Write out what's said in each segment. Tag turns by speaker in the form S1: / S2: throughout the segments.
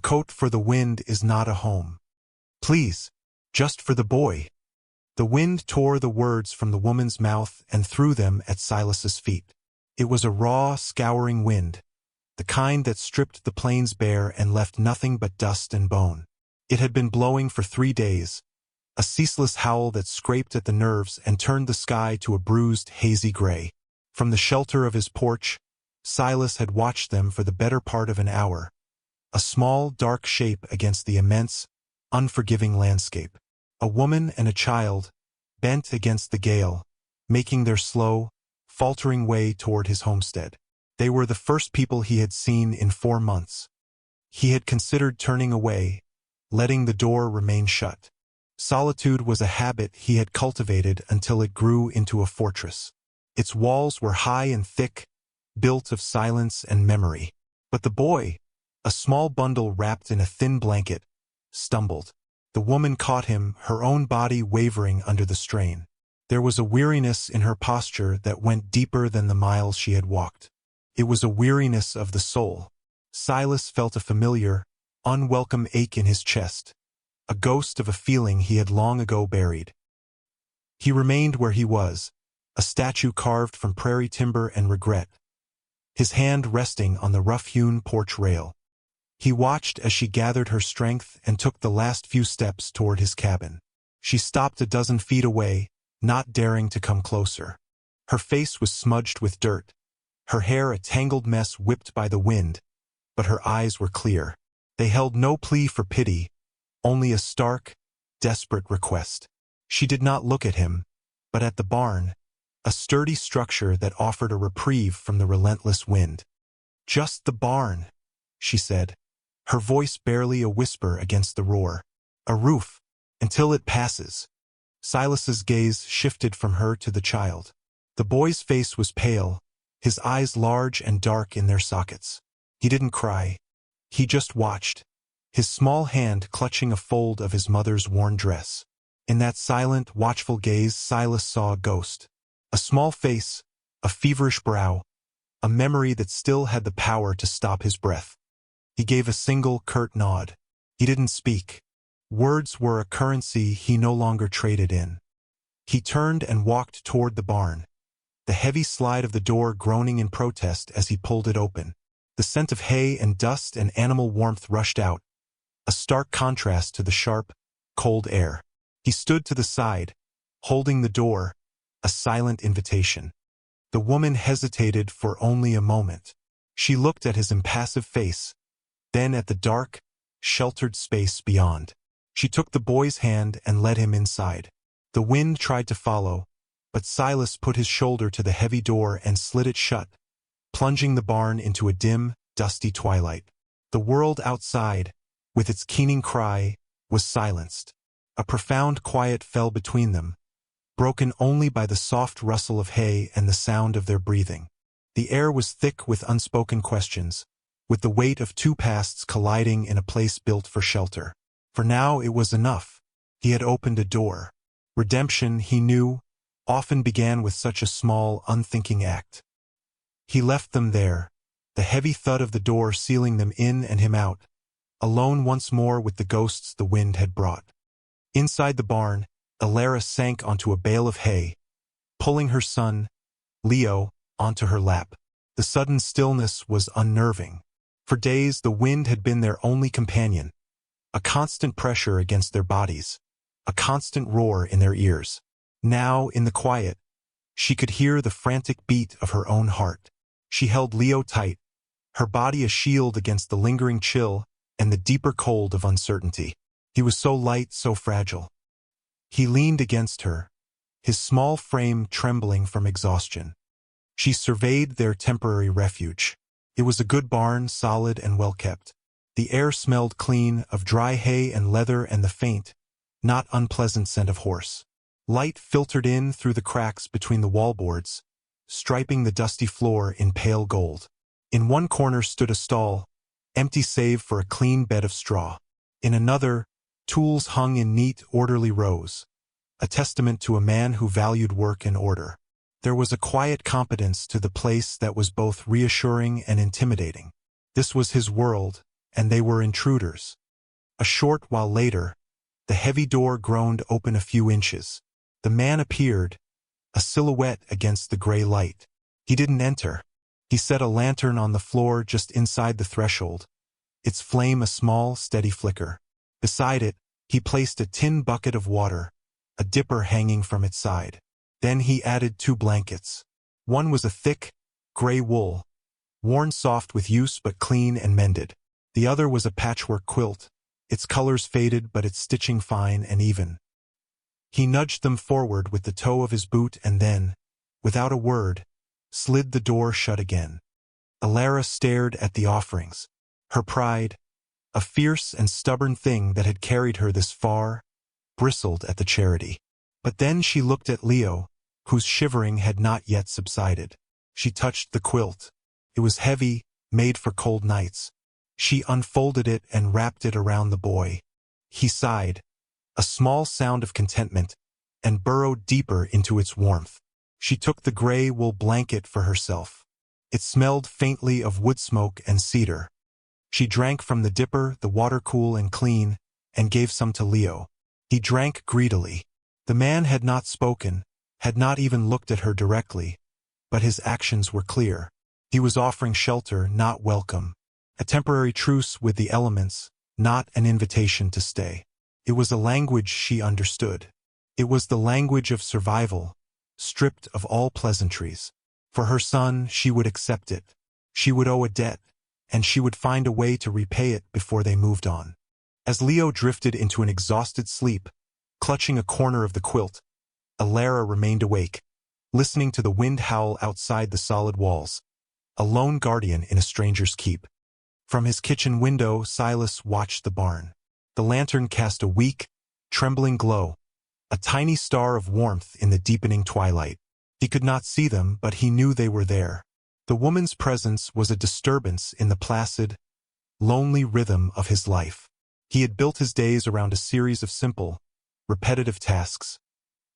S1: coat for the wind is not a home. Please, just for the boy." The wind tore the words from the woman's mouth and threw them at Silas's feet. It was a raw, scouring wind, the kind that stripped the plains bare and left nothing but dust and bone. It had been blowing for 3 days, a ceaseless howl that scraped at the nerves and turned the sky to a bruised, hazy gray. From the shelter of his porch, Silas had watched them for the better part of an hour, a small, dark shape against the immense, unforgiving landscape. A woman and a child, bent against the gale, making their slow, faltering way toward his homestead. They were the first people he had seen in 4 months. He had considered turning away, letting the door remain shut. Solitude was a habit he had cultivated until it grew into a fortress. Its walls were high and thick, built of silence and memory. But the boy, a small bundle wrapped in a thin blanket, stumbled. The woman caught him, her own body wavering under the strain. There was a weariness in her posture that went deeper than the miles she had walked. It was a weariness of the soul. Silas felt a familiar, unwelcome ache in his chest, a ghost of a feeling he had long ago buried. He remained where he was, a statue carved from prairie timber and regret, his hand resting on the rough-hewn porch rail. He watched as she gathered her strength and took the last few steps toward his cabin. She stopped a dozen feet away, not daring to come closer. Her face was smudged with dirt, her hair a tangled mess whipped by the wind, but her eyes were clear. They held no plea for pity, only a stark, desperate request. She did not look at him, but at the barn, a sturdy structure that offered a reprieve from the relentless wind. "Just the barn," she said, her voice barely a whisper against the roar. "A roof, until it passes." Silas's gaze shifted from her to the child. The boy's face was pale, his eyes large and dark in their sockets. He didn't cry. He just watched, his small hand clutching a fold of his mother's worn dress. In that silent, watchful gaze, Silas saw a ghost. A small face, a feverish brow, a memory that still had the power to stop his breath. He gave a single, curt nod. He didn't speak. Words were a currency he no longer traded in. He turned and walked toward the barn, the heavy slide of the door groaning in protest as he pulled it open. The scent of hay and dust and animal warmth rushed out, a stark contrast to the sharp, cold air. He stood to the side, holding the door, a silent invitation. The woman hesitated for only a moment. She looked at his impassive face, then at the dark, sheltered space beyond. She took the boy's hand and led him inside. The wind tried to follow, but Silas put his shoulder to the heavy door and slid it shut, plunging the barn into a dim, dusty twilight. The world outside, with its keening cry, was silenced. A profound quiet fell between them, broken only by the soft rustle of hay and the sound of their breathing. The air was thick with unspoken questions, with the weight of 2 pasts colliding in a place built for shelter. For now it was enough. He had opened a door. Redemption, he knew, often began with such a small, unthinking act. He left them there, the heavy thud of the door sealing them in and him out, alone once more with the ghosts the wind had brought. Inside the barn, Alara sank onto a bale of hay, pulling her son, Leo, onto her lap. The sudden stillness was unnerving. For days the wind had been their only companion, a constant pressure against their bodies, a constant roar in their ears. Now, in the quiet, she could hear the frantic beat of her own heart. She held Leo tight, her body a shield against the lingering chill and the deeper cold of uncertainty. He was so light, so fragile. He leaned against her, his small frame trembling from exhaustion. She surveyed their temporary refuge. It was a good barn, solid and well-kept. The air smelled clean, of dry hay and leather and the faint, not unpleasant scent of horse. Light filtered in through the cracks between the wallboards, striping the dusty floor in pale gold. In one corner stood a stall, empty save for a clean bed of straw. In another, tools hung in neat, orderly rows, a testament to a man who valued work and order. There was a quiet competence to the place that was both reassuring and intimidating. This was his world, and they were intruders. A short while later, the heavy door groaned open a few inches. The man appeared, a silhouette against the gray light. He didn't enter. He set a lantern on the floor just inside the threshold, its flame a small, steady flicker. Beside it, he placed a tin bucket of water, a dipper hanging from its side. Then he added 2 blankets. One was a thick, gray wool, worn soft with use but clean and mended. The other was a patchwork quilt, its colors faded but its stitching fine and even. He nudged them forward with the toe of his boot and then, without a word, slid the door shut again. Alara stared at the offerings. Her pride, a fierce and stubborn thing that had carried her this far, bristled at the charity. But then she looked at Leo, whose shivering had not yet subsided. She touched the quilt. It was heavy, made for cold nights. She unfolded it and wrapped it around the boy. He sighed, a small sound of contentment, and burrowed deeper into its warmth. She took the gray wool blanket for herself. It smelled faintly of wood smoke and cedar. She drank from the dipper, the water cool and clean, and gave some to Leo. He drank greedily. The man had not spoken, had not even looked at her directly, but his actions were clear. He was offering shelter, not welcome. A temporary truce with the elements, not an invitation to stay. It was a language she understood. It was the language of survival, stripped of all pleasantries. For her son, she would accept it. She would owe a debt, and she would find a way to repay it before they moved on. As Leo drifted into an exhausted sleep, clutching a corner of the quilt, Alara remained awake, listening to the wind howl outside the solid walls, a lone guardian in a stranger's keep. From his kitchen window, Silas watched the barn. The lantern cast a weak, trembling glow, a tiny star of warmth in the deepening twilight. He could not see them, but he knew they were there. The woman's presence was a disturbance in the placid, lonely rhythm of his life. He had built his days around a series of simple, repetitive tasks.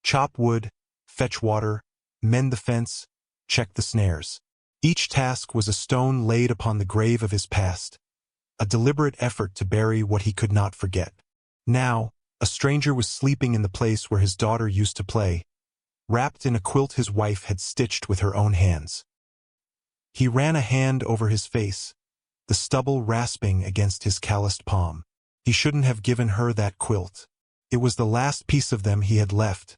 S1: Chop wood, fetch water, mend the fence, check the snares. Each task was a stone laid upon the grave of his past, a deliberate effort to bury what he could not forget. Now, a stranger was sleeping in the place where his daughter used to play, wrapped in a quilt his wife had stitched with her own hands. He ran a hand over his face, the stubble rasping against his calloused palm. He shouldn't have given her that quilt. It was the last piece of them he had left,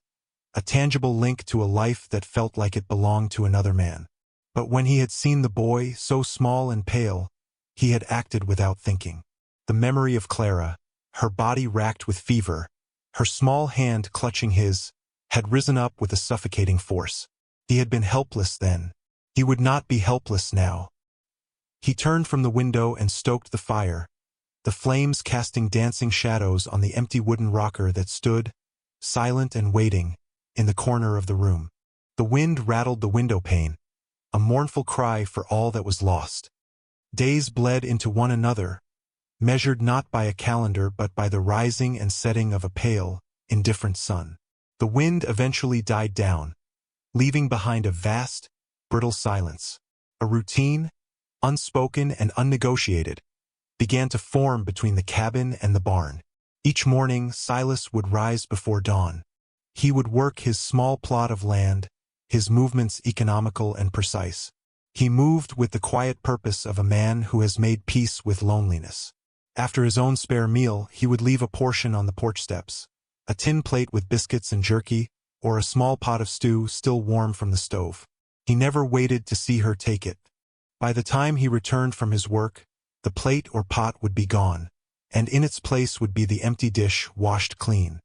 S1: a tangible link to a life that felt like it belonged to another man. But when he had seen the boy, so small and pale, he had acted without thinking. The memory of Clara, her body racked with fever, her small hand clutching his, had risen up with a suffocating force. He had been helpless then. He would not be helpless now. He turned from the window and stoked the fire, the flames casting dancing shadows on the empty wooden rocker that stood, silent and waiting, in the corner of the room. The wind rattled the window pane, a mournful cry for all that was lost. Days bled into one another, measured not by a calendar but by the rising and setting of a pale, indifferent sun. The wind eventually died down, leaving behind a vast, brittle silence. A routine, unspoken and unnegotiated, began to form between the cabin and the barn. Each morning, Silas would rise before dawn. He would work his small plot of land, his movements economical and precise. He moved with the quiet purpose of a man who has made peace with loneliness. After his own spare meal, he would leave a portion on the porch steps, a tin plate with biscuits and jerky, or a small pot of stew still warm from the stove. He never waited to see her take it. By the time he returned from his work, the plate or pot would be gone, and in its place would be the empty dish washed clean.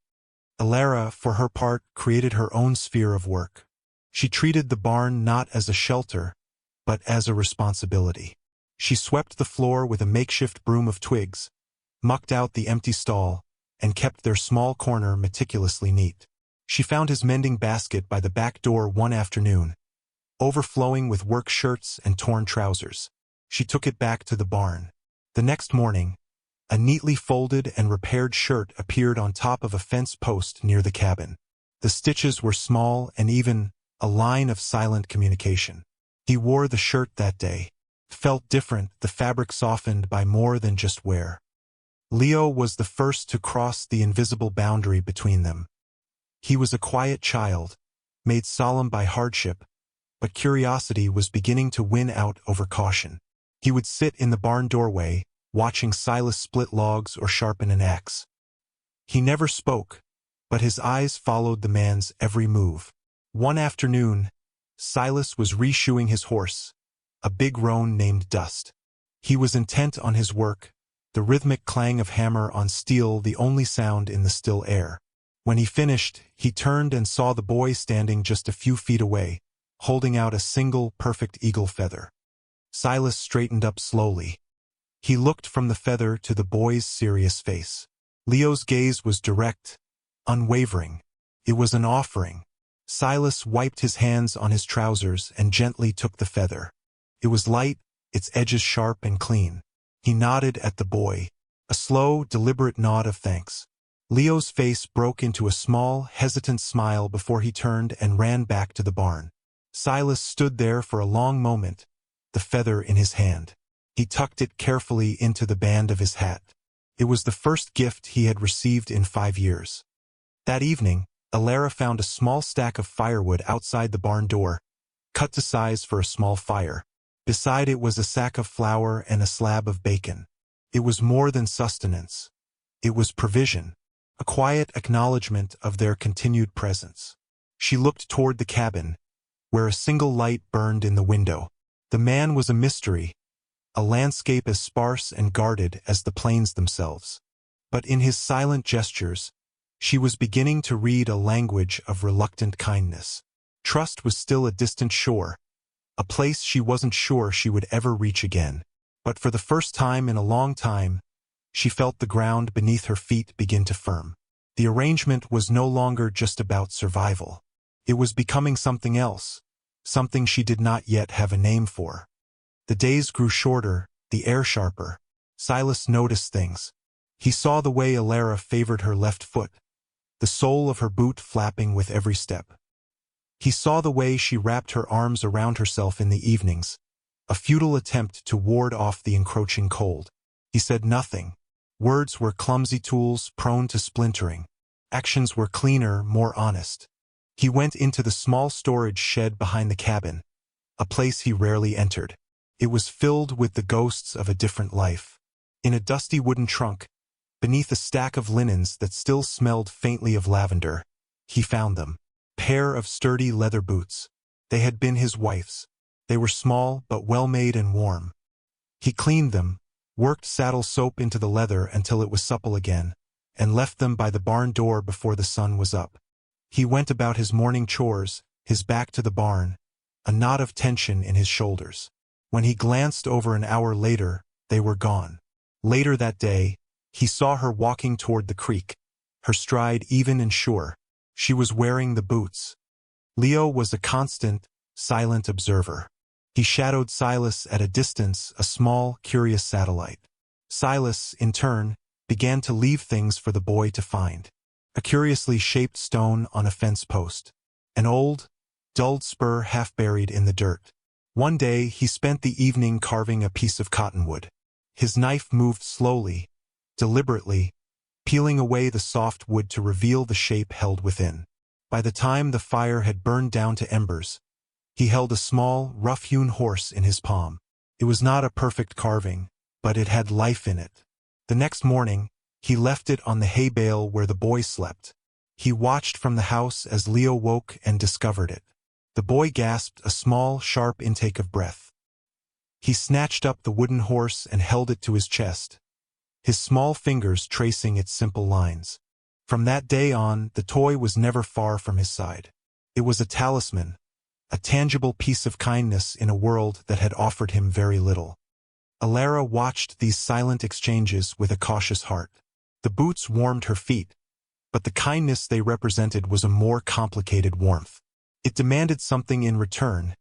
S1: Alara, for her part, created her own sphere of work. She treated the barn not as a shelter, but as a responsibility. She swept the floor with a makeshift broom of twigs, mucked out the empty stall, and kept their small corner meticulously neat. She found his mending basket by the back door one afternoon, overflowing with work shirts and torn trousers. She took it back to the barn. The next morning, a neatly folded and repaired shirt appeared on top of a fence post near the cabin. The stitches were small and even, a line of silent communication. He wore the shirt that day, felt different, the fabric softened by more than just wear. Leo was the first to cross the invisible boundary between them. He was a quiet child, made solemn by hardship, but curiosity was beginning to win out over caution. He would sit in the barn doorway, watching Silas split logs or sharpen an axe. He never spoke, but his eyes followed the man's every move. One afternoon, Silas was reshoeing his horse, a big roan named Dust. He was intent on his work, the rhythmic clang of hammer on steel the only sound in the still air. When he finished, he turned and saw the boy standing just a few feet away, holding out a single, perfect eagle feather. Silas straightened up slowly. He looked from the feather to the boy's serious face. Leo's gaze was direct, unwavering. It was an offering. Silas wiped his hands on his trousers and gently took the feather. It was light, its edges sharp and clean. He nodded at the boy, a slow, deliberate nod of thanks. Leo's face broke into a small, hesitant smile before he turned and ran back to the barn. Silas stood there for a long moment, the feather in his hand. He tucked it carefully into the band of his hat. It was the first gift he had received in 5 years. That evening, Alara found a small stack of firewood outside the barn door, cut to size for a small fire. Beside it was a sack of flour and a slab of bacon. It was more than sustenance. It was provision, a quiet acknowledgement of their continued presence. She looked toward the cabin, where a single light burned in the window. The man was a mystery, a landscape as sparse and guarded as the plains themselves. But in his silent gestures, she was beginning to read a language of reluctant kindness. Trust was still a distant shore, a place she wasn't sure she would ever reach again. But for the first time in a long time, she felt the ground beneath her feet begin to firm. The arrangement was no longer just about survival. It was becoming something else, something she did not yet have a name for. The days grew shorter, the air sharper. Silas noticed things. He saw the way Alara favored her left foot, the sole of her boot flapping with every step. He saw the way she wrapped her arms around herself in the evenings, a futile attempt to ward off the encroaching cold. He said nothing. Words were clumsy tools prone to splintering. Actions were cleaner, more honest. He went into the small storage shed behind the cabin, a place he rarely entered. It was filled with the ghosts of a different life. In a dusty wooden trunk, beneath a stack of linens that still smelled faintly of lavender, he found them. Pair of sturdy leather boots. They had been his wife's. They were small but well-made and warm. He cleaned them, worked saddle soap into the leather until it was supple again, and left them by the barn door before the sun was up. He went about his morning chores, his back to the barn, a knot of tension in his shoulders. When he glanced over an hour later, they were gone. Later that day, he saw her walking toward the creek, her stride even and sure. She was wearing the boots. Leo was a constant, silent observer. He shadowed Silas at a distance, a small, curious satellite. Silas, in turn, began to leave things for the boy to find. A curiously shaped stone on a fence post. An old, dulled spur half buried in the dirt. One day he spent the evening carving a piece of cottonwood. His knife moved slowly, deliberately, peeling away the soft wood to reveal the shape held within. By the time the fire had burned down to embers, he held a small, rough-hewn horse in his palm. It was not a perfect carving, but it had life in it. The next morning, he left it on the hay bale where the boy slept. He watched from the house as Leo woke and discovered it. The boy gasped a small, sharp intake of breath. He snatched up the wooden horse and held it to his chest, his small fingers tracing its simple lines. From that day on, the toy was never far from his side. It was a talisman, a tangible piece of kindness in a world that had offered him very little. Alara watched these silent exchanges with a cautious heart. The boots warmed her feet, but the kindness they represented was a more complicated warmth. It demanded something in return,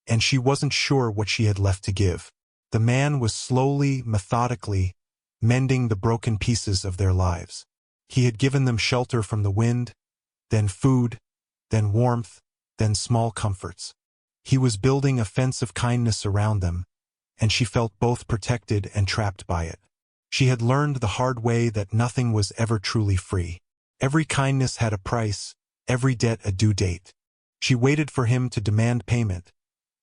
S1: and she wasn't sure what she had left to give. The man was slowly, methodically, mending the broken pieces of their lives. He had given them shelter from the wind, then food, then warmth, then small comforts. He was building a fence of kindness around them, and she felt both protected and trapped by it. She had learned the hard way that nothing was ever truly free. Every kindness had a price, every debt a due date. She waited for him to demand payment,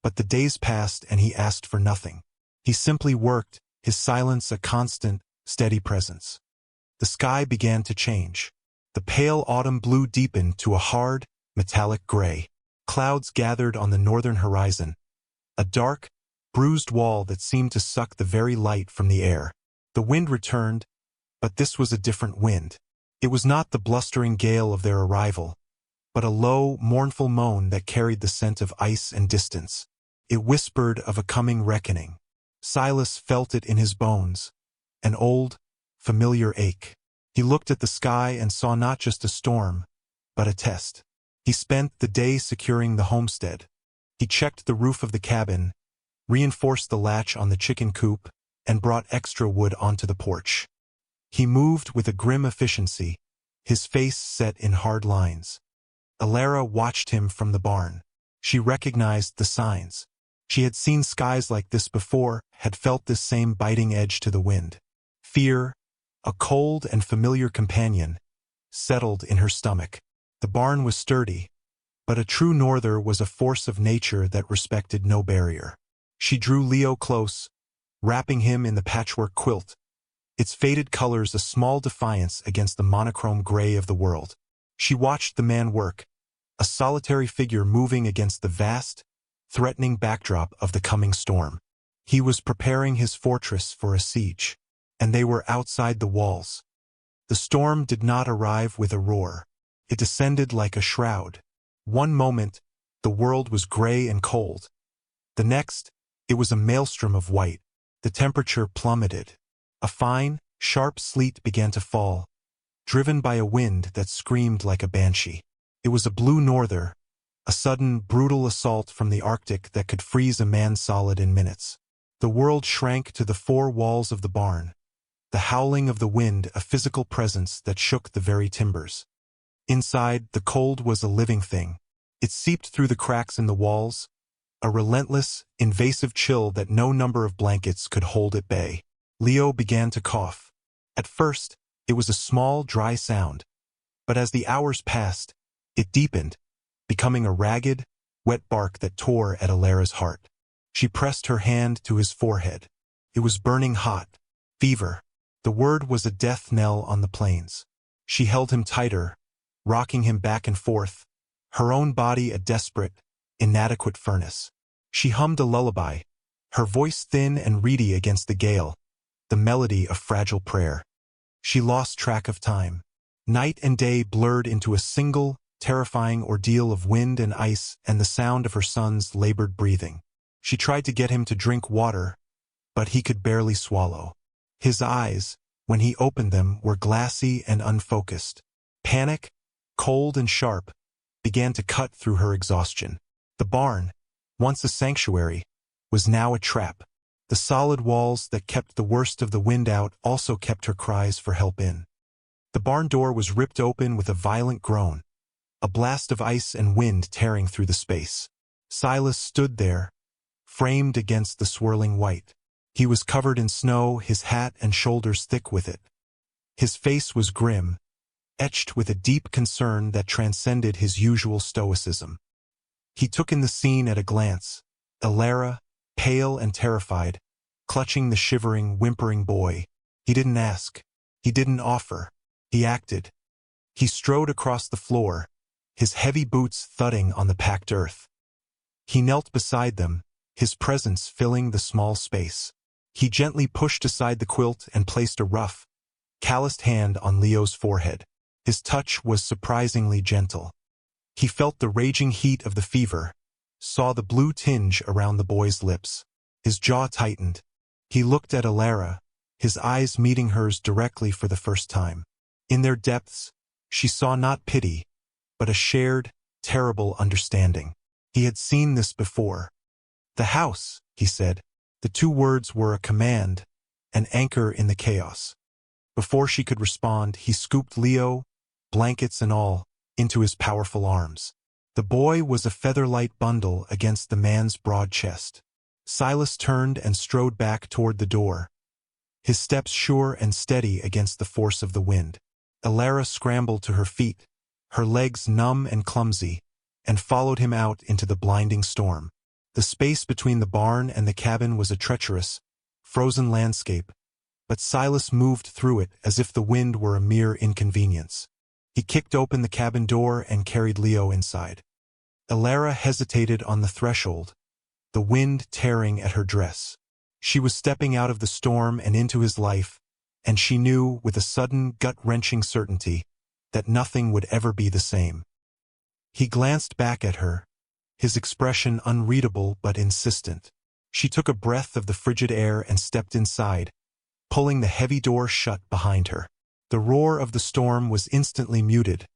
S1: but the days passed and he asked for nothing. He simply worked, his silence a constant, steady presence. The sky began to change. The pale autumn blue deepened to a hard, metallic gray. Clouds gathered on the northern horizon, a dark, bruised wall that seemed to suck the very light from the air. The wind returned, but this was a different wind. It was not the blustering gale of their arrival, but a low, mournful moan that carried the scent of ice and distance. It whispered of a coming reckoning. Silas felt it in his bones, an old, familiar ache. He looked at the sky and saw not just a storm, but a test. He spent the day securing the homestead. He checked the roof of the cabin, reinforced the latch on the chicken coop, and brought extra wood onto the porch. He moved with a grim efficiency, his face set in hard lines. Alara watched him from the barn. She recognized the signs. She had seen skies like this before, had felt this same biting edge to the wind. Fear, a cold and familiar companion, settled in her stomach. The barn was sturdy, but a true norther was a force of nature that respected no barrier. She drew Leo close, wrapping him in the patchwork quilt, its faded colors a small defiance against the monochrome gray of the world. She watched the man work, a solitary figure moving against the vast, threatening backdrop of the coming storm. He was preparing his fortress for a siege, and they were outside the walls. The storm did not arrive with a roar. It descended like a shroud. One moment, the world was gray and cold. The next, it was a maelstrom of white. The temperature plummeted. A fine, sharp sleet began to fall, driven by a wind that screamed like a banshee. It was a blue norther, a sudden, brutal assault from the Arctic that could freeze a man solid in minutes. The world shrank to the four walls of the barn, the howling of the wind a physical presence that shook the very timbers. Inside, the cold was a living thing. It seeped through the cracks in the walls, a relentless, invasive chill that no number of blankets could hold at bay. Leo began to cough. At first, it was a small, dry sound, but as the hours passed, it deepened, becoming a ragged, wet bark that tore at Alara's heart. She pressed her hand to his forehead. It was burning hot. Fever. The word was a death knell on the plains. She held him tighter, rocking him back and forth, her own body a desperate, inadequate furnace. She hummed a lullaby, her voice thin and reedy against the gale, the melody of fragile prayer. She lost track of time. Night and day blurred into a single, terrifying ordeal of wind and ice and the sound of her son's labored breathing. She tried to get him to drink water, but he could barely swallow. His eyes, when he opened them, were glassy and unfocused. Panic, cold and sharp, began to cut through her exhaustion. The barn, once a sanctuary, was now a trap. The solid walls that kept the worst of the wind out also kept her cries for help in. The barn door was ripped open with a violent groan, a blast of ice and wind tearing through the space. Silas stood there, framed against the swirling white. He was covered in snow, his hat and shoulders thick with it. His face was grim, etched with a deep concern that transcended his usual stoicism. He took in the scene at a glance. Alara, pale and terrified, clutching the shivering, whimpering boy. He didn't ask. He didn't offer. He acted. He strode across the floor, his heavy boots thudding on the packed earth. He knelt beside them, his presence filling the small space. He gently pushed aside the quilt and placed a rough, calloused hand on Leo's forehead. His touch was surprisingly gentle. He felt the raging heat of the fever, saw the blue tinge around the boy's lips. His jaw tightened. He looked at Alara, his eyes meeting hers directly for the first time. In their depths, she saw not pity, but a shared, terrible understanding. He had seen this before. "The house," he said. The two words were a command, an anchor in the chaos. Before she could respond, he scooped Leo, blankets and all, into his powerful arms. The boy was a feather-light bundle against the man's broad chest. Silas turned and strode back toward the door, his steps sure and steady against the force of the wind. Alara scrambled to her feet, her legs numb and clumsy, and followed him out into the blinding storm. The space between the barn and the cabin was a treacherous, frozen landscape, but Silas moved through it as if the wind were a mere inconvenience. He kicked open the cabin door and carried Leo inside. Alara hesitated on the threshold, the wind tearing at her dress. She was stepping out of the storm and into his life, and she knew with a sudden gut-wrenching certainty that nothing would ever be the same. He glanced back at her, his expression unreadable but insistent. She took a breath of the frigid air and stepped inside, pulling the heavy door shut behind her. The roar of the storm was instantly muted,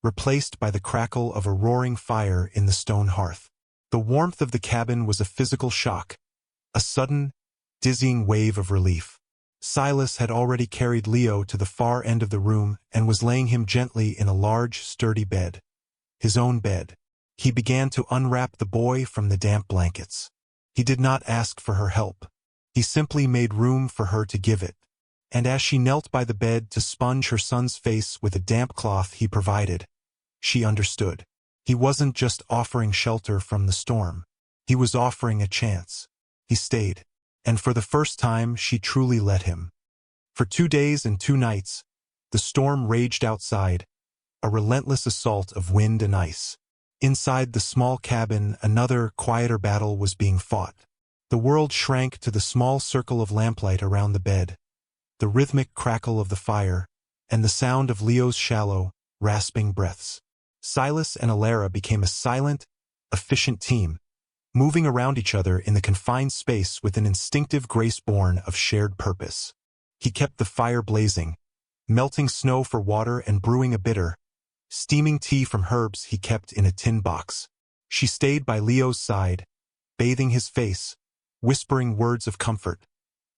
S1: replaced by the crackle of a roaring fire in the stone hearth. The warmth of the cabin was a physical shock, a sudden, dizzying wave of relief. Silas had already carried Leo to the far end of the room and was laying him gently in a large, sturdy bed. His own bed. He began to unwrap the boy from the damp blankets. He did not ask for her help. He simply made room for her to give it. And as she knelt by the bed to sponge her son's face with a damp cloth he provided, she understood. He wasn't just offering shelter from the storm. He was offering a chance. He stayed. And for the first time, she truly let him. For 2 days and 2 nights, the storm raged outside, a relentless assault of wind and ice. Inside the small cabin, another, quieter battle was being fought. The world shrank to the small circle of lamplight around the bed, the rhythmic crackle of the fire, and the sound of Leo's shallow, rasping breaths. Silas and Alara became a silent, efficient team, moving around each other in the confined space with an instinctive grace born of shared purpose. He kept the fire blazing, melting snow for water and brewing a bitter, steaming tea from herbs he kept in a tin box. She stayed by Leo's side, bathing his face, whispering words of comfort,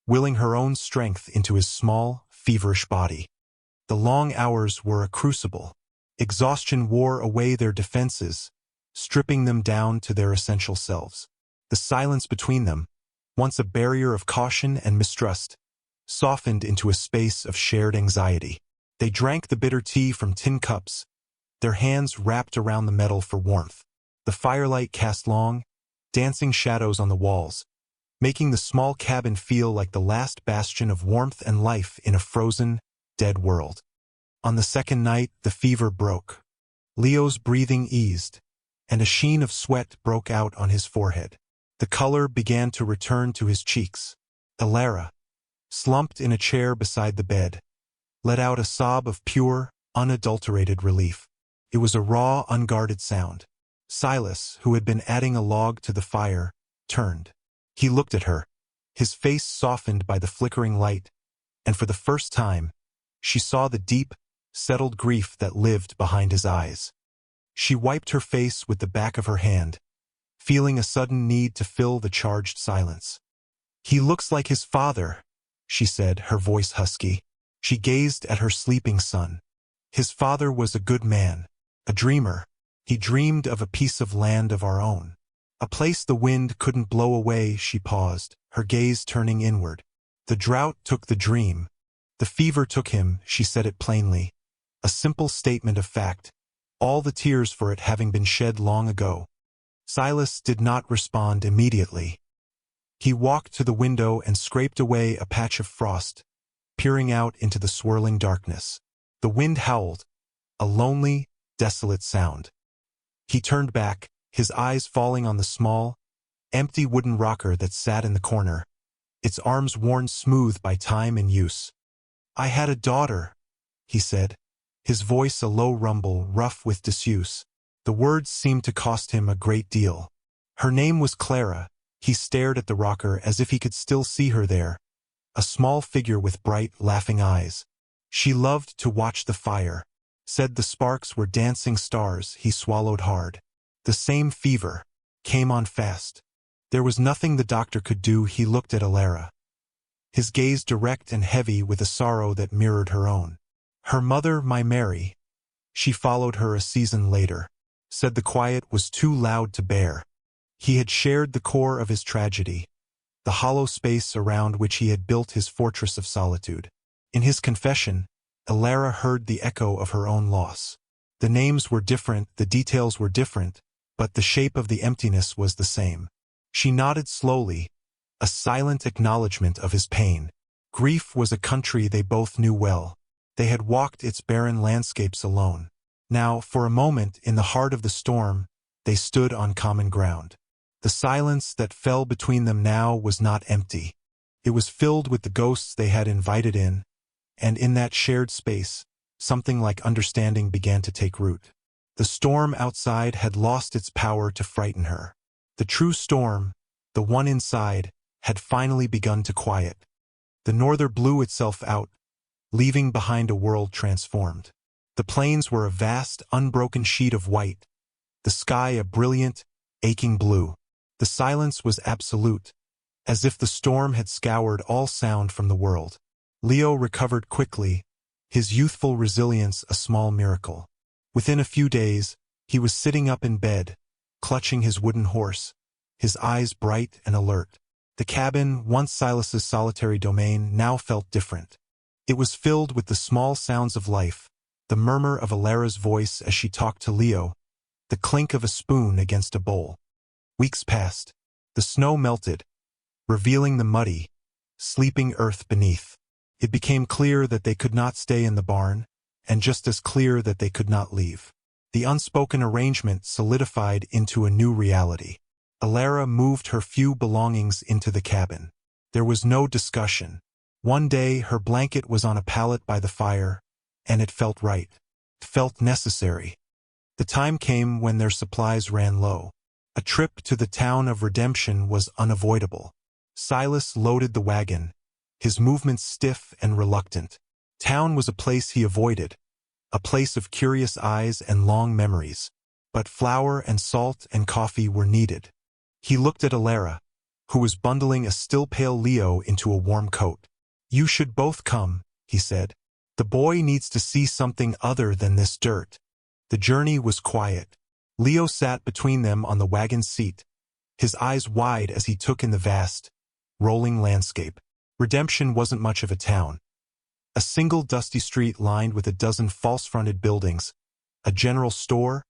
S1: willing her own strength into his small, feverish body. The long hours were a crucible. Exhaustion wore away their defenses, stripping them down to their essential selves. The silence between them, once a barrier of caution and mistrust, softened into a space of shared anxiety. They drank the bitter tea from tin cups, their hands wrapped around the metal for warmth. The firelight cast long, dancing shadows on the walls, making the small cabin feel like the last bastion of warmth and life in a frozen, dead world. On the second night, the fever broke. Leo's breathing eased, and a sheen of sweat broke out on his forehead. The color began to return to his cheeks. Alara, slumped in a chair beside the bed, let out a sob of pure, unadulterated relief. It was a raw, unguarded sound. Silas, who had been adding a log to the fire, turned. He looked at her, his face softened by the flickering light, and for the first time, she saw the deep, settled grief that lived behind his eyes. She wiped her face with the back of her hand, feeling a sudden need to fill the charged silence. "He looks like his father," she said, her voice husky. She gazed at her sleeping son. His father was a good man, a dreamer. He dreamed of a piece of land of our own. A place the wind couldn't blow away. She paused, her gaze turning inward. The drought took the dream. The fever took him, she said it plainly. A simple statement of fact, all the tears for it having been shed long ago. Silas did not respond immediately. He walked to the window and scraped away a patch of frost, peering out into the swirling darkness. The wind howled, a lonely, desolate sound. He turned back, his eyes falling on the small, empty wooden rocker that sat in the corner, its arms worn smooth by time and use. "I had a daughter," he said, his voice a low rumble, rough with disuse. The words seemed to cost him a great deal. Her name was Clara. He stared at the rocker as if he could still see her there, a small figure with bright, laughing eyes. She loved to watch the fire, said the sparks were dancing stars. He swallowed hard. The same fever came on fast. There was nothing the doctor could do. He looked at Alara, his gaze direct and heavy with a sorrow that mirrored her own. "Her mother, my Mary," she followed her a season later, said the quiet was too loud to bear. He had shared the core of his tragedy, the hollow space around which he had built his fortress of solitude. In his confession, Alara heard the echo of her own loss. The names were different, the details were different, but the shape of the emptiness was the same. She nodded slowly, a silent acknowledgement of his pain. Grief was a country they both knew well. They had walked its barren landscapes alone. Now, for a moment, in the heart of the storm, they stood on common ground. The silence that fell between them now was not empty. It was filled with the ghosts they had invited in, and in that shared space, something like understanding began to take root. The storm outside had lost its power to frighten her. The true storm, the one inside, had finally begun to quiet. The norther blew itself out, leaving behind a world transformed. The plains were a vast, unbroken sheet of white, the sky a brilliant, aching blue. The silence was absolute, as if the storm had scoured all sound from the world. Leo recovered quickly, his youthful resilience a small miracle. Within a few days, he was sitting up in bed, clutching his wooden horse, his eyes bright and alert. The cabin, once Silas's solitary domain, now felt different. It was filled with the small sounds of life, the murmur of Alara's voice as she talked to Leo, the clink of a spoon against a bowl. Weeks passed. The snow melted, revealing the muddy, sleeping earth beneath. It became clear that they could not stay in the barn, and just as clear that they could not leave. The unspoken arrangement solidified into a new reality. Alara moved her few belongings into the cabin. There was no discussion. One day her blanket was on a pallet by the fire, and it felt right. It felt necessary. The time came when their supplies ran low. A trip to the town of Redemption was unavoidable. Silas loaded the wagon, his movements stiff and reluctant. Town was a place he avoided, a place of curious eyes and long memories. But flour and salt and coffee were needed. He looked at Alara, who was bundling a still-pale Leo into a warm coat. "You should both come," he said. "The boy needs to see something other than this dirt." The journey was quiet. Leo sat between them on the wagon seat, his eyes wide as he took in the vast, rolling landscape. Redemption wasn't much of a town. A single dusty street lined with a dozen false-fronted buildings, a general store,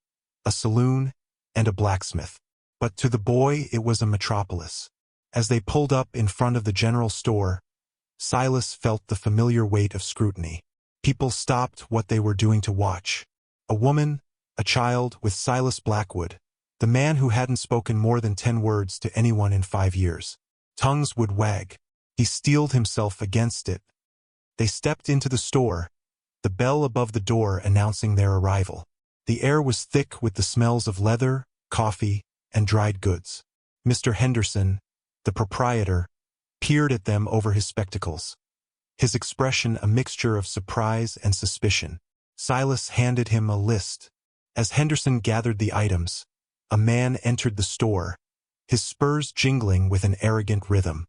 S1: a saloon, and a blacksmith. But to the boy it was a metropolis. As they pulled up in front of the general store, Silas felt the familiar weight of scrutiny. People stopped what they were doing to watch. A woman, a child with Silas Blackwood, the man who hadn't spoken more than 10 words to anyone in 5 years. Tongues would wag. He steeled himself against it. They stepped into the store, the bell above the door announcing their arrival. The air was thick with the smells of leather, coffee, and dried goods. Mr. Henderson, the proprietor, peered at them over his spectacles, his expression a mixture of surprise and suspicion. Silas handed him a list. As Henderson gathered the items, a man entered the store, his spurs jingling with an arrogant rhythm.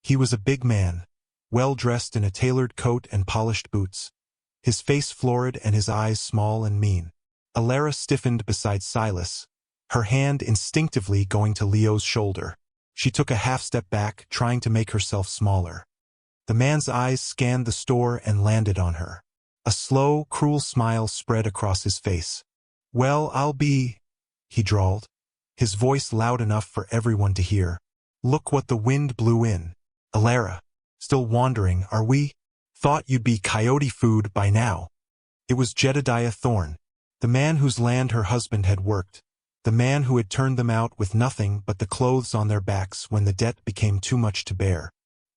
S1: He was a big man, well-dressed in a tailored coat and polished boots, his face florid and his eyes small and mean. Alara stiffened beside Silas, her hand instinctively going to Leo's shoulder. She took a half-step back, trying to make herself smaller. The man's eyes scanned the store and landed on her. A slow, cruel smile spread across his face. "Well, I'll be," he drawled, his voice loud enough for everyone to hear. "Look what the wind blew in." "Alara, still wandering, are we? Thought you'd be coyote food by now." It was Jedediah Thorne, the man whose land her husband had worked, the man who had turned them out with nothing but the clothes on their backs when the debt became too much to bear.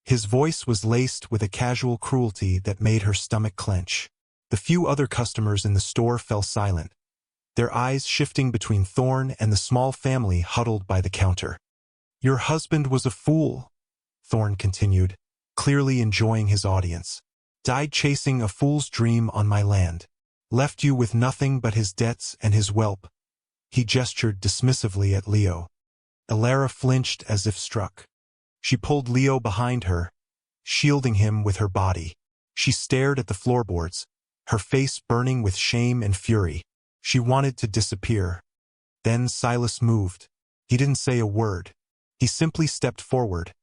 S1: His voice was laced with a casual cruelty that made her stomach clench. The few other customers in the store fell silent, their eyes shifting between Thorne and the small family huddled by the counter. "Your husband was a fool," Thorne continued, clearly enjoying his audience. "Died chasing a fool's dream on my land. Left you with nothing but his debts and his whelp." He gestured dismissively at Leo. Alara flinched as if struck. She pulled Leo behind her, shielding him with her body. She stared at the floorboards, her face burning with shame and fury. She wanted to disappear. Then Silas moved. He didn't say a word. He simply stepped forward,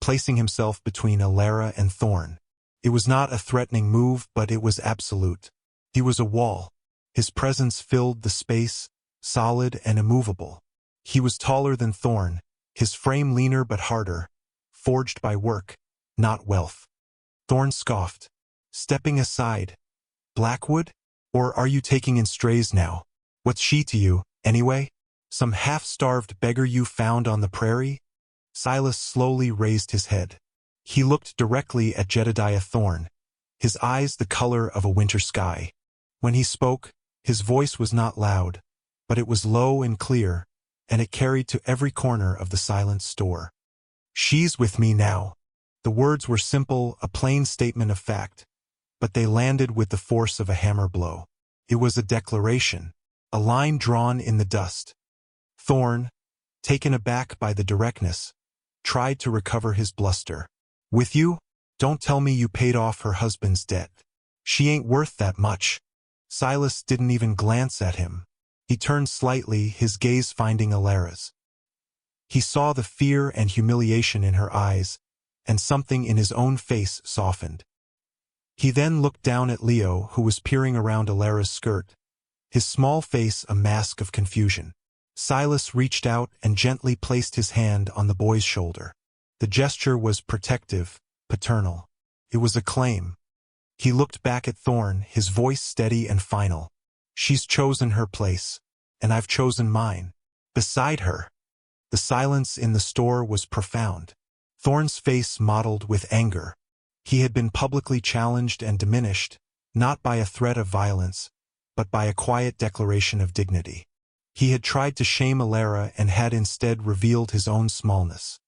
S1: placing himself between Alara and Thorn. It was not a threatening move, but it was absolute. He was a wall. His presence filled the space, solid and immovable. He was taller than Thorn, his frame leaner but harder, forged by work, not wealth. Thorn scoffed, stepping aside. Blackwood? Or are you taking in strays now? What's she to you, anyway? Some half-starved beggar you found on the prairie? Silas slowly raised his head. He looked directly at Jedediah Thorn, his eyes the color of a winter sky. When he spoke, his voice was not loud, but it was low and clear, and it carried to every corner of the silent store. She's with me now. The words were simple, a plain statement of fact, but they landed with the force of a hammer blow. It was a declaration, a line drawn in the dust. Thorn, taken aback by the directness, tried to recover his bluster. With you? Don't tell me you paid off her husband's debt. She ain't worth that much. Silas didn't even glance at him. He turned slightly, his gaze finding Alara's. He saw the fear and humiliation in her eyes, and something in his own face softened. He then looked down at Leo, who was peering around Alara's skirt, his small face a mask of confusion. Silas reached out and gently placed his hand on the boy's shoulder. The gesture was protective, paternal. It was a claim. He looked back at Thorn, his voice steady and final. She's chosen her place, and I've chosen mine. Beside her. The silence in the store was profound. Thorn's face mottled with anger. He had been publicly challenged and diminished, not by a threat of violence, but by a quiet declaration of dignity. He had tried to shame Alara and had instead revealed his own smallness.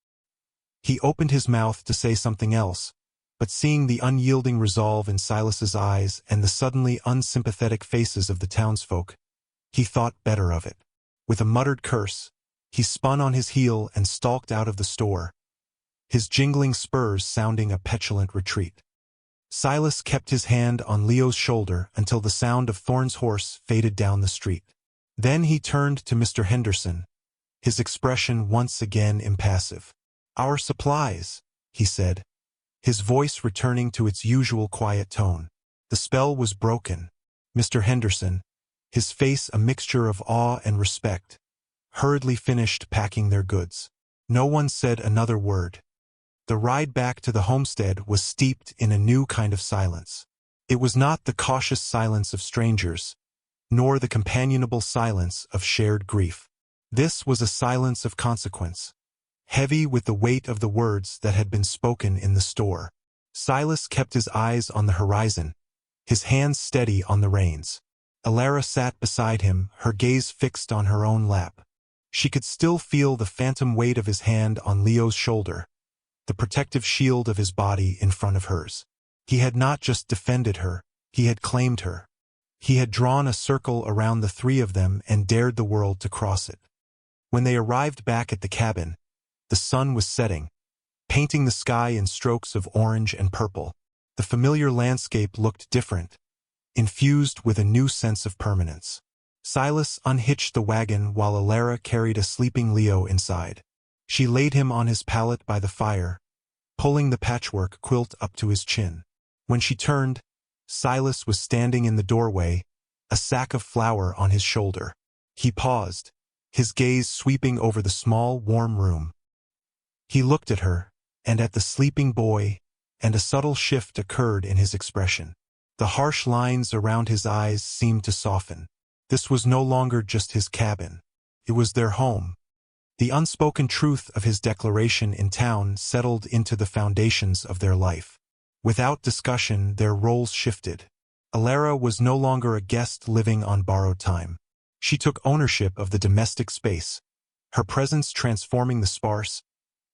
S1: He opened his mouth to say something else, but seeing the unyielding resolve in Silas's eyes and the suddenly unsympathetic faces of the townsfolk, he thought better of it. With a muttered curse, he spun on his heel and stalked out of the store, his jingling spurs sounding a petulant retreat. Silas kept his hand on Leo's shoulder until the sound of Thorn's horse faded down the street. Then he turned to Mr. Henderson, his expression once again impassive. "Our supplies," he said, his voice returning to its usual quiet tone. The spell was broken. Mr. Henderson, his face a mixture of awe and respect, hurriedly finished packing their goods. No one said another word. The ride back to the homestead was steeped in a new kind of silence. It was not the cautious silence of strangers, nor the companionable silence of shared grief. This was a silence of consequence, heavy with the weight of the words that had been spoken in the store. Silas kept his eyes on the horizon, his hands steady on the reins. Alara sat beside him, her gaze fixed on her own lap. She could still feel the phantom weight of his hand on Leo's shoulder, the protective shield of his body in front of hers. He had not just defended her, he had claimed her. He had drawn a circle around the three of them and dared the world to cross it. When they arrived back at the cabin, the sun was setting, painting the sky in strokes of orange and purple. The familiar landscape looked different, infused with a new sense of permanence. Silas unhitched the wagon while Alara carried a sleeping Leo inside. She laid him on his pallet by the fire, pulling the patchwork quilt up to his chin. When she turned, Silas was standing in the doorway, a sack of flour on his shoulder. He paused, his gaze sweeping over the small, warm room. He looked at her, and at the sleeping boy, and a subtle shift occurred in his expression. The harsh lines around his eyes seemed to soften. This was no longer just his cabin. It was their home. The unspoken truth of his declaration in town settled into the foundations of their life. Without discussion, their roles shifted. Alara was no longer a guest living on borrowed time. She took ownership of the domestic space, her presence transforming the sparse,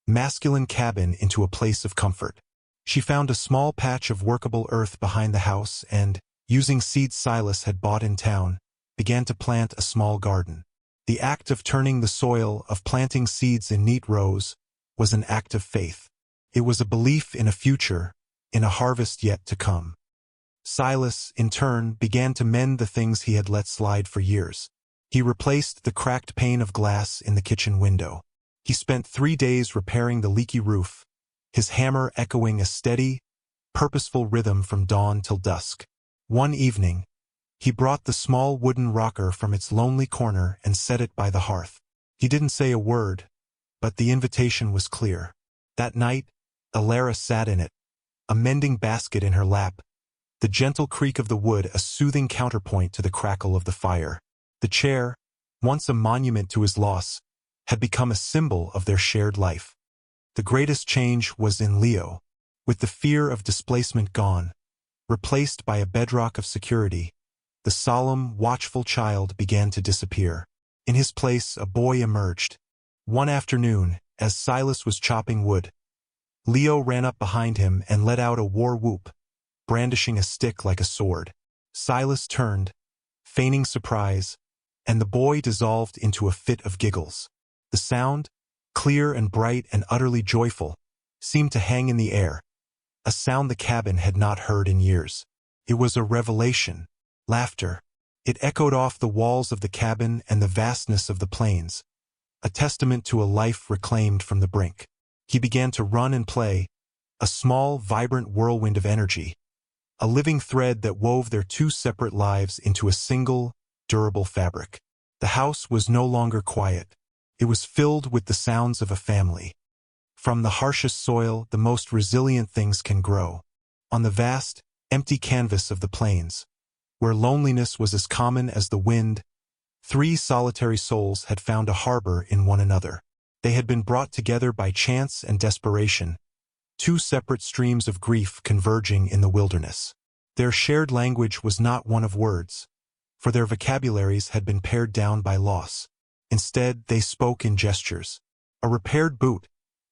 S1: masculine cabin into a place of comfort. She found a small patch of workable earth behind the house and, using seeds Silas had bought in town, began to plant a small garden. The act of turning the soil, of planting seeds in neat rows, was an act of faith. It was a belief in a future, in a harvest yet to come. Silas, in turn, began to mend the things he had let slide for years. He replaced the cracked pane of glass in the kitchen window. He spent 3 days repairing the leaky roof, his hammer echoing a steady, purposeful rhythm from dawn till dusk. One evening, he brought the small wooden rocker from its lonely corner and set it by the hearth. He didn't say a word, but the invitation was clear. That night, Alara sat in it, a mending basket in her lap, the gentle creak of the wood a soothing counterpoint to the crackle of the fire. The chair, once a monument to his loss, had become a symbol of their shared life. The greatest change was in Leo. With the fear of displacement gone, replaced by a bedrock of security, the solemn, watchful child began to disappear. In his place, a boy emerged. One afternoon, as Silas was chopping wood, Leo ran up behind him and let out a war whoop, brandishing a stick like a sword. Silas turned, feigning surprise, and the boy dissolved into a fit of giggles. The sound, clear and bright and utterly joyful, seemed to hang in the air, a sound the cabin had not heard in years. It was a revelation. Laughter. It echoed off the walls of the cabin and the vastness of the plains, a testament to a life reclaimed from the brink. He began to run and play, a small, vibrant whirlwind of energy, a living thread that wove their two separate lives into a single, durable fabric. The house was no longer quiet. It was filled with the sounds of a family. From the harshest soil, the most resilient things can grow. On the vast, empty canvas of the plains, where loneliness was as common as the wind, three solitary souls had found a harbor in one another. They had been brought together by chance and desperation, two separate streams of grief converging in the wilderness. Their shared language was not one of words, for their vocabularies had been pared down by loss. Instead, they spoke in gestures. A repaired boot,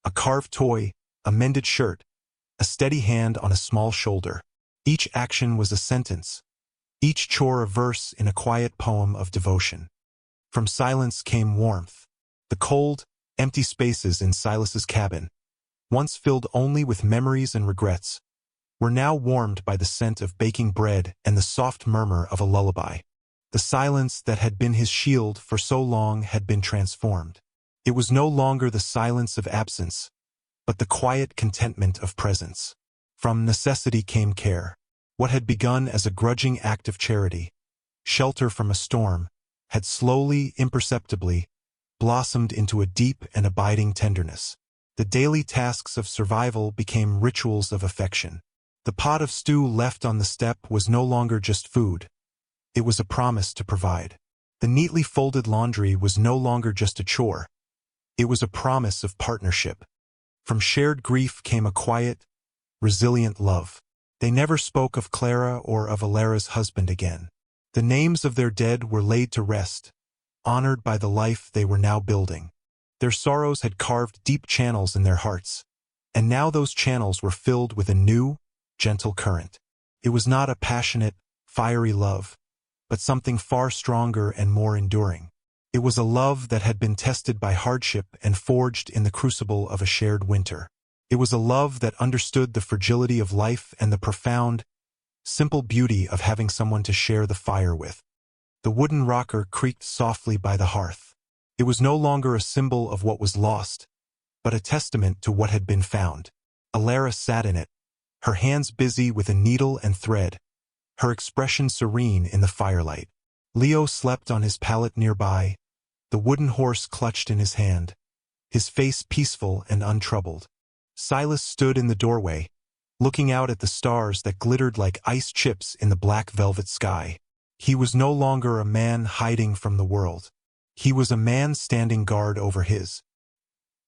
S1: a carved toy, a mended shirt, a steady hand on a small shoulder. Each action was a sentence, each chore a verse in a quiet poem of devotion. From silence came warmth. The cold, empty spaces in Silas's cabin, once filled only with memories and regrets, were now warmed by the scent of baking bread and the soft murmur of a lullaby. The silence that had been his shield for so long had been transformed. It was no longer the silence of absence, but the quiet contentment of presence. From necessity came care. What had begun as a grudging act of charity, shelter from a storm, had slowly, imperceptibly, blossomed into a deep and abiding tenderness. The daily tasks of survival became rituals of affection. The pot of stew left on the step was no longer just food. It was a promise to provide. The neatly folded laundry was no longer just a chore. It was a promise of partnership. From shared grief came a quiet, resilient love. They never spoke of Clara or of Alara's husband again. The names of their dead were laid to rest, honored by the life they were now building. Their sorrows had carved deep channels in their hearts, and now those channels were filled with a new, gentle current. It was not a passionate, fiery love, but something far stronger and more enduring. It was a love that had been tested by hardship and forged in the crucible of a shared winter. It was a love that understood the fragility of life and the profound, simple beauty of having someone to share the fire with. The wooden rocker creaked softly by the hearth. It was no longer a symbol of what was lost, but a testament to what had been found. Alara sat in it, her hands busy with a needle and thread, her expression serene in the firelight. Leo slept on his pallet nearby, the wooden horse clutched in his hand, his face peaceful and untroubled. Silas stood in the doorway, looking out at the stars that glittered like ice chips in the black velvet sky. He was no longer a man hiding from the world. He was a man standing guard over his.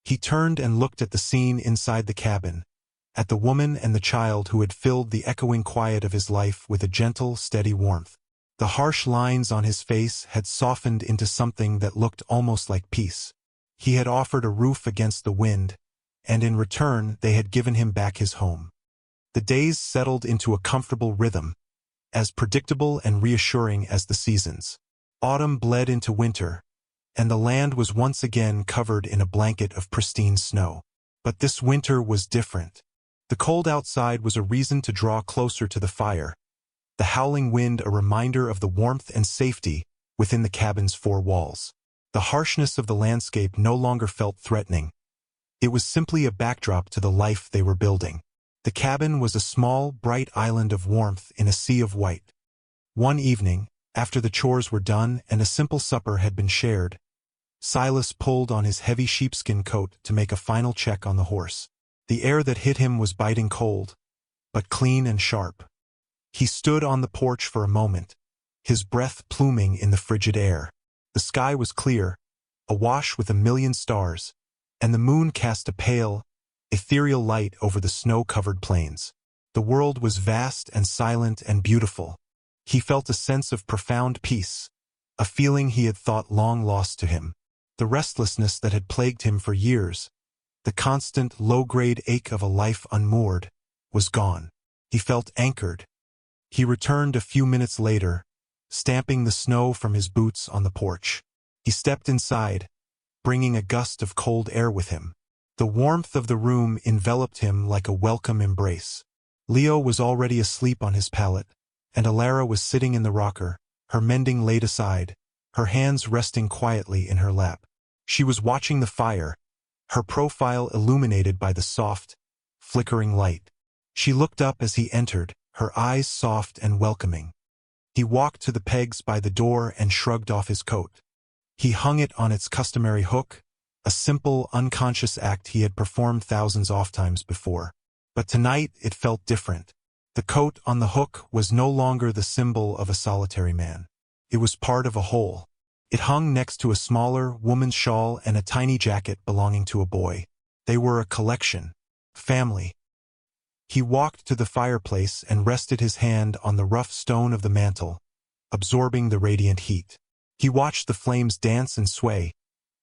S1: He turned and looked at the scene inside the cabin, at the woman and the child who had filled the echoing quiet of his life with a gentle, steady warmth. The harsh lines on his face had softened into something that looked almost like peace. He had offered a roof against the wind, and in return they had given him back his home. The days settled into a comfortable rhythm, as predictable and reassuring as the seasons. Autumn bled into winter, and the land was once again covered in a blanket of pristine snow. But this winter was different. The cold outside was a reason to draw closer to the fire, the howling wind a reminder of the warmth and safety within the cabin's four walls. The harshness of the landscape no longer felt threatening. It was simply a backdrop to the life they were building. The cabin was a small, bright island of warmth in a sea of white. One evening, after the chores were done and a simple supper had been shared, Silas pulled on his heavy sheepskin coat to make a final check on the horse. The air that hit him was biting cold, but clean and sharp. He stood on the porch for a moment, his breath pluming in the frigid air. The sky was clear, awash with a million stars, and the moon cast a pale, ethereal light over the snow-covered plains. The world was vast and silent and beautiful. He felt a sense of profound peace, a feeling he had thought long lost to him. The restlessness that had plagued him for years, the constant low-grade ache of a life unmoored, was gone. He felt anchored. He returned a few minutes later, stamping the snow from his boots on the porch. He stepped inside, bringing a gust of cold air with him. The warmth of the room enveloped him like a welcome embrace. Leo was already asleep on his pallet, and Alara was sitting in the rocker, her mending laid aside, her hands resting quietly in her lap. She was watching the fire, her profile illuminated by the soft, flickering light. She looked up as he entered, her eyes soft and welcoming. He walked to the pegs by the door and shrugged off his coat. He hung it on its customary hook, a simple, unconscious act he had performed thousands of times before. But tonight it felt different. The coat on the hook was no longer the symbol of a solitary man. It was part of a whole. It hung next to a smaller woman's shawl and a tiny jacket belonging to a boy. They were a collection. Family. He walked to the fireplace and rested his hand on the rough stone of the mantel, absorbing the radiant heat. He watched the flames dance and sway,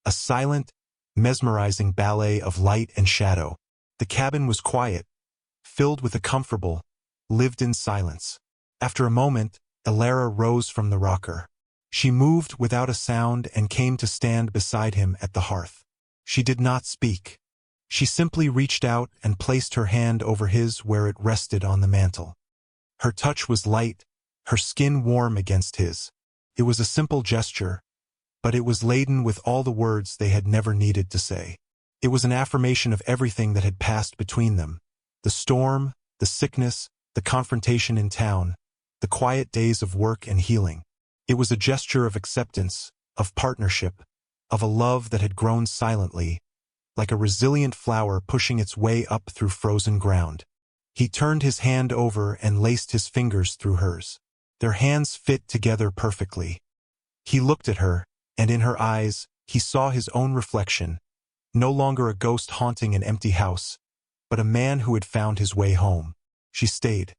S1: a silent, mesmerizing ballet of light and shadow. The cabin was quiet, filled with a comfortable, lived-in silence. After a moment, Alara rose from the rocker. She moved without a sound and came to stand beside him at the hearth. She did not speak. She simply reached out and placed her hand over his where it rested on the mantel. Her touch was light, her skin warm against his. It was a simple gesture, but it was laden with all the words they had never needed to say. It was an affirmation of everything that had passed between them. The storm, the sickness, the confrontation in town, the quiet days of work and healing. It was a gesture of acceptance, of partnership, of a love that had grown silently, like a resilient flower pushing its way up through frozen ground. He turned his hand over and laced his fingers through hers. Their hands fit together perfectly. He looked at her, and in her eyes, he saw his own reflection, no longer a ghost haunting an empty house, but a man who had found his way home. She stayed.